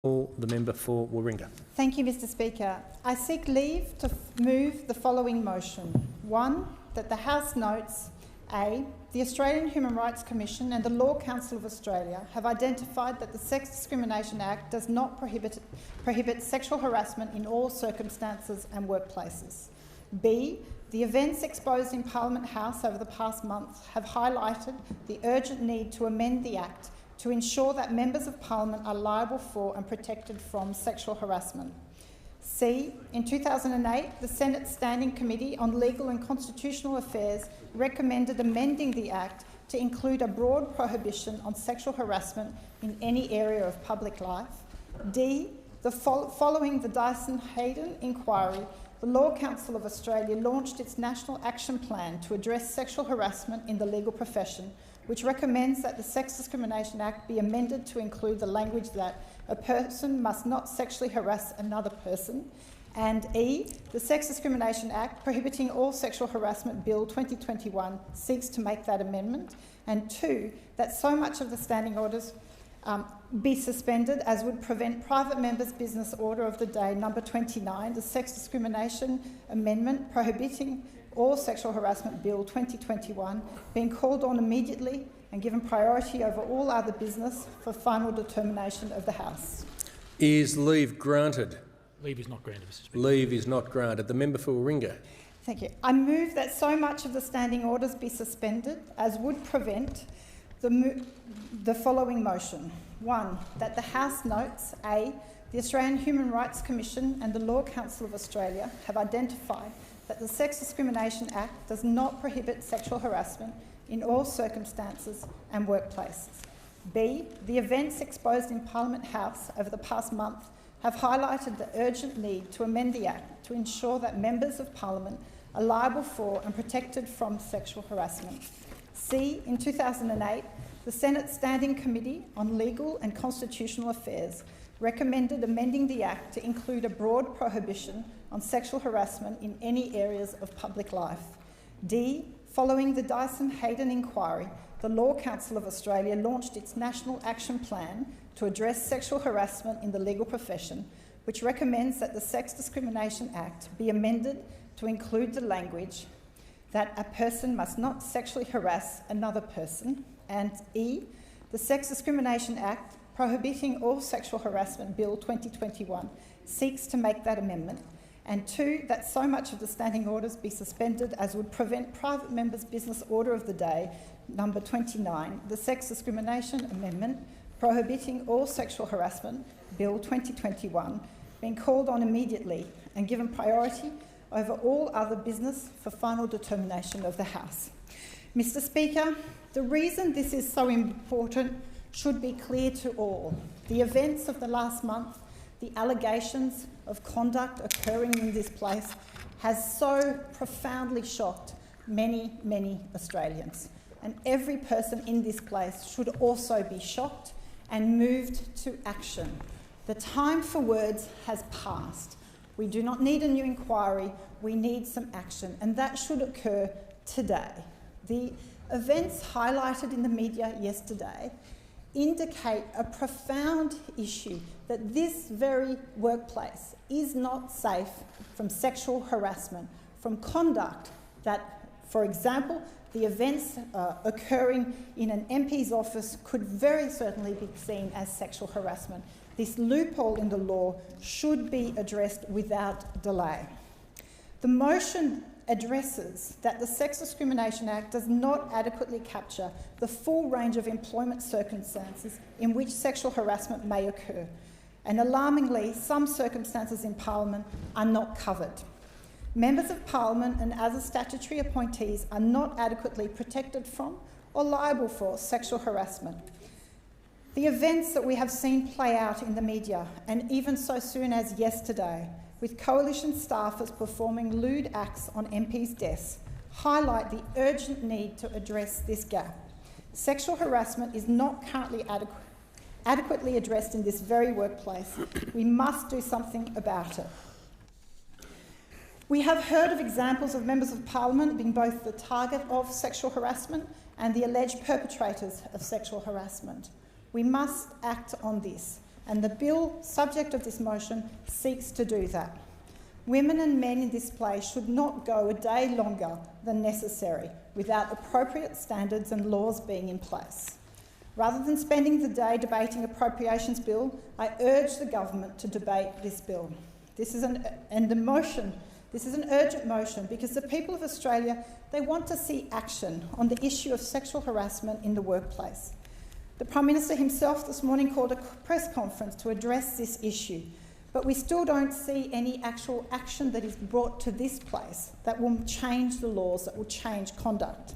The member for Warringah. Thank you, Mr Speaker. I seek leave to move the following motion. 1. That the House notes A. The Australian Human Rights Commission and the Law Council of Australia have identified that the Sex Discrimination Act does not prohibit sexual harassment in all circumstances and workplaces. B. The events exposed in Parliament House over the past month have highlighted the urgent need to amend the Act to ensure that members of Parliament are liable for and protected from sexual harassment. C. In 2008, the Senate Standing Committee on Legal and Constitutional Affairs recommended amending the Act to include a broad prohibition on sexual harassment in any area of public life. D. Following the Dyson-Hayden inquiry, the Law Council of Australia launched its National Action Plan to address sexual harassment in the legal profession, which recommends that the Sex Discrimination Act be amended to include the language that a person must not sexually harass another person. And E, the Sex Discrimination Act prohibiting all sexual harassment Bill 2021 seeks to make that amendment. And 2, that so much of the standing orders be suspended as would prevent private members' business order of the day number 29, the Sex Discrimination Amendment prohibiting all sexual harassment Bill 2021 being called on immediately and given priority over all other business for final determination of the House. Is leave granted? Leave is not granted, Mr Speaker. Leave is not granted. The member for Warringah. Thank you. I move that so much of the standing orders be suspended as would prevent the following motion. 1. That the House notes A. The Australian Human Rights Commission and the Law Council of Australia have identified that the Sex Discrimination Act does not prohibit sexual harassment in all circumstances and workplaces. B. The events exposed in Parliament House over the past month have highlighted the urgent need to amend the Act to ensure that members of Parliament are liable for and protected from sexual harassment. C. In 2008, the Senate Standing Committee on Legal and Constitutional Affairs recommended amending the Act to include a broad prohibition on sexual harassment in any areas of public life. D. Following the Dyson-Hayden inquiry, the Law Council of Australia launched its National Action Plan to address sexual harassment in the legal profession, which recommends that the Sex Discrimination Act be amended to include the language that a person must not sexually harass another person, and E. The Sex Discrimination Act prohibiting all sexual harassment Bill 2021 seeks to make that amendment, and 2, that so much of the standing orders be suspended as would prevent private members' business order of the day number 29, the Sex Discrimination Amendment prohibiting all sexual harassment Bill 2021 being called on immediately and given priority over all other business for final determination of the House. Mr Speaker, the reason this is so important should be clear to all. The events of the last month, the allegations of conduct occurring in this place has so profoundly shocked many, many Australians. And every person in this place should also be shocked and moved to action. The time for words has passed. We do not need a new inquiry, we need some action, and that should occur today. The events highlighted in the media yesterday indicate a profound issue that this very workplace is not safe from sexual harassment, from conduct that, for example, the events occurring in an MP's office could very certainly be seen as sexual harassment. This loophole in the law should be addressed without delay. The motion addresses that the Sex Discrimination Act does not adequately capture the full range of employment circumstances in which sexual harassment may occur, and alarmingly, some circumstances in Parliament are not covered. Members of Parliament and other statutory appointees are not adequately protected from or liable for sexual harassment. The events that we have seen play out in the media, and even so soon as yesterday, with coalition staffers performing lewd acts on MPs' desks, highlight the urgent need to address this gap. Sexual harassment is not currently adequately addressed in this very workplace. We must do something about it. We have heard of examples of members of Parliament being both the target of sexual harassment and the alleged perpetrators of sexual harassment. We must act on this. and the bill subject of this motion seeks to do that. Women and men in this place should not go a day longer than necessary without appropriate standards and laws being in place. Rather than spending the day debating appropriations bill, I urge the government to debate this bill. This is an urgent motion because the people of Australia, they want to see action on the issue of sexual harassment in the workplace. The Prime Minister himself this morning called a press conference to address this issue, but we still don't see any actual action that is brought to this place that will change the laws, that will change conduct.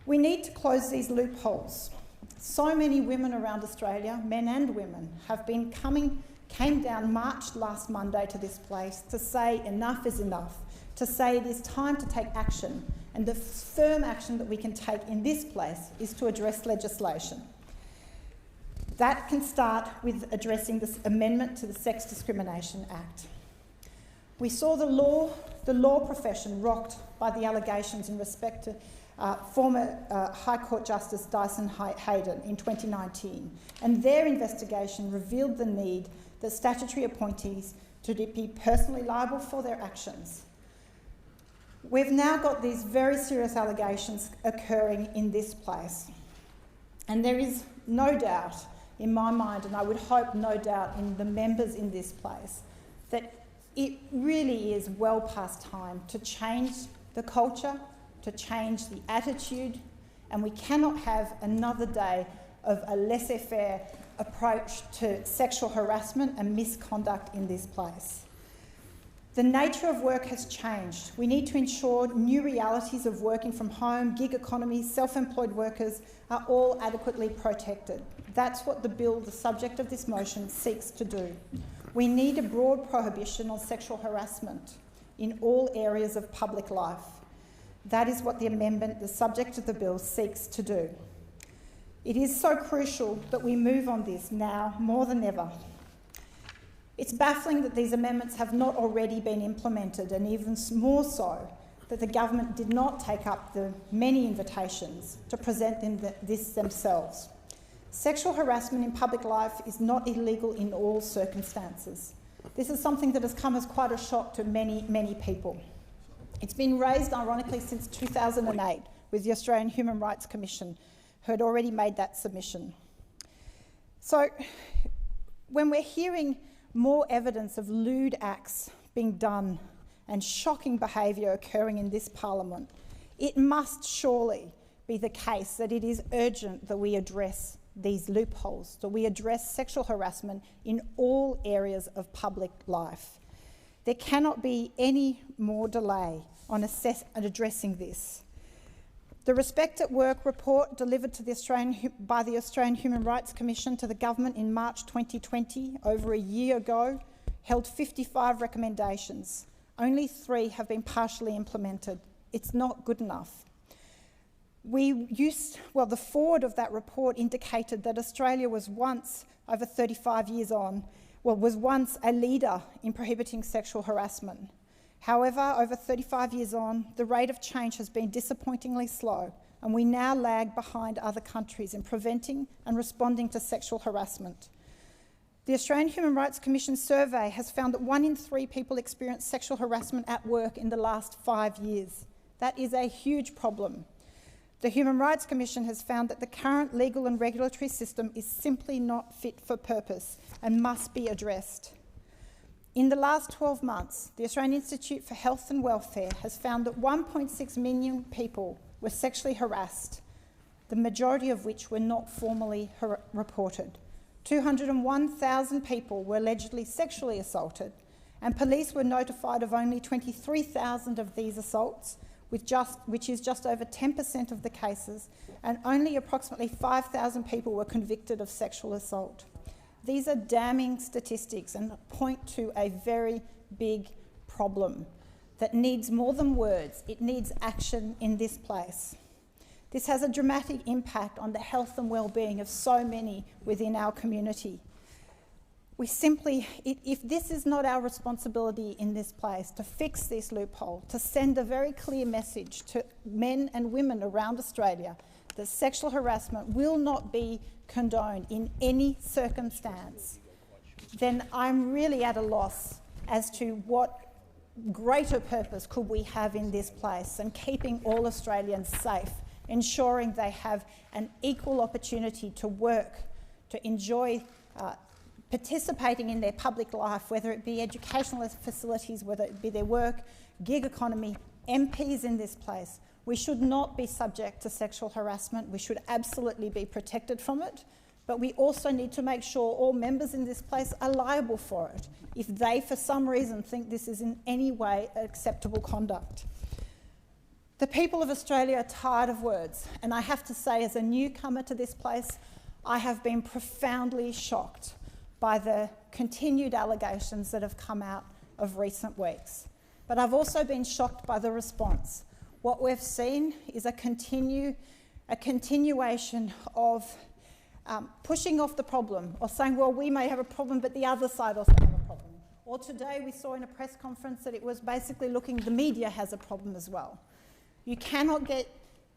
We need to close these loopholes. So many women around Australia, men and women, came down, marched last Monday to this place to say enough is enough, to say it is time to take action, and the firm action that we can take in this place is to address legislation. That can start with addressing this amendment to the Sex Discrimination Act. We saw the law profession rocked by the allegations in respect to former High Court Justice Dyson Hayden in 2019, and their investigation revealed the need that statutory appointees to be personally liable for their actions. We've now got these very serious allegations occurring in this place, and there is no doubt in my mind, and I would hope no doubt in the members in this place, that it really is well past time to change the culture, to change the attitude, and we cannot have another day of a laissez-faire approach to sexual harassment and misconduct in this place. The nature of work has changed. We need to ensure new realities of working from home, gig economy, self-employed workers are all adequately protected. That's what the bill, the subject of this motion, seeks to do. We need a broad prohibition on sexual harassment in all areas of public life. That is what the amendment, the subject of the bill, seeks to do. It is so crucial that we move on this now more than ever. It's baffling that these amendments have not already been implemented, and even more so that the government did not take up the many invitations to present this themselves. Sexual harassment in public life is not illegal in all circumstances. This is something that has come as quite a shock to many, many people. It's been raised, ironically, since 2008 with the Australian Human Rights Commission, who had already made that submission. So when we're hearing more evidence of lewd acts being done and shocking behaviour occurring in this parliament, it must surely be the case that it is urgent that we address these loopholes, that we address sexual harassment in all areas of public life. There cannot be any more delay on addressing this. The Respect at Work report delivered to by the Australian Human Rights Commission to the government in March 2020, over a year ago, held 55 recommendations. Only 3 have been partially implemented. It's not good enough. The forward of that report indicated that Australia was once, over 35 years on, was once a leader in prohibiting sexual harassment. However, over 35 years on, the rate of change has been disappointingly slow, and we now lag behind other countries in preventing and responding to sexual harassment. The Australian Human Rights Commission survey has found that 1 in 3 people experience sexual harassment at work in the last 5 years. That is a huge problem. The Human Rights Commission has found that the current legal and regulatory system is simply not fit for purpose and must be addressed. In the last 12 months, the Australian Institute for Health and Welfare has found that 1.6 million people were sexually harassed, the majority of which were not formally reported. 201,000 people were allegedly sexually assaulted, and police were notified of only 23,000 of these assaults, which is just over 10% of the cases, and only approximately 5,000 people were convicted of sexual assault. These are damning statistics and point to a very big problem that needs more than words. It needs action in this place. This has a dramatic impact on the health and well-being of so many within our community. If this is not our responsibility in this place to fix this loophole, to send a very clear message to men and women around Australia that sexual harassment will not be condoned in any circumstance, then I'm really at a loss as to what greater purpose could we have in this place than keeping all Australians safe, ensuring they have an equal opportunity to work, to enjoy participating in their public life, whether it be educational facilities, whether it be their work, gig economy. MPs in this place, we should not be subject to sexual harassment. We should absolutely be protected from it, but we also need to make sure all members in this place are liable for it if they, for some reason, think this is in any way acceptable conduct. The people of Australia are tired of words, and I have to say, as a newcomer to this place, I have been profoundly shocked by the continued allegations that have come out of recent weeks. But I've also been shocked by the response. What we've seen is a continuation of pushing off the problem, or saying, well, we may have a problem, but the other side also have a problem. Or today we saw in a press conference that it was basically looking, the media has a problem as well. You cannot get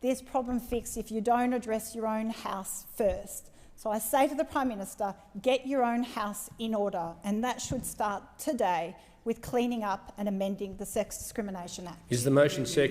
this problem fixed if you don't address your own house first. So I say to the Prime Minister, get your own house in order, and that should start today with cleaning up and amending the Sex Discrimination Act. Is the motion seconded?